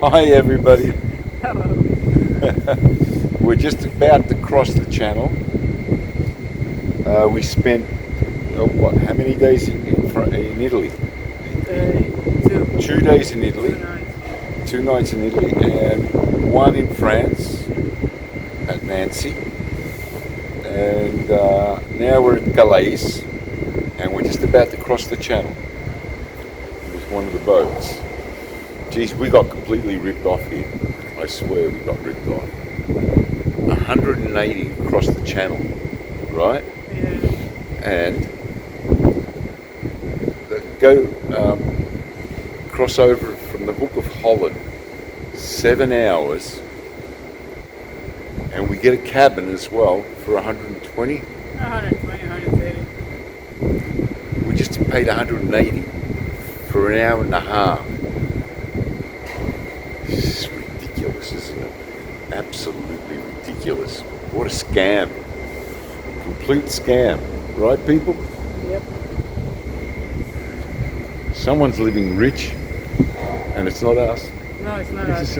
Hi everybody. Hello. We're just about to cross the channel. We spent how many days in Italy? Two. 2 days in Italy, 2 nights. 2 nights in Italy, and one in France at Nancy. And now we're at Calais, and we're just about to cross the channel with one of the boats. Geez, we got completely ripped off here. I swear we got ripped off. 180 across the channel, right? Yeah. And go cross over from the Hook of Holland, 7 hours, and we get a cabin as well for 120. 120, 130. We just paid 180 for an hour and a half. This is ridiculous, isn't it? Absolutely ridiculous. What a scam. Complete scam. Right, people? Yep. Someone's living rich, and it's not us. No, it's not us.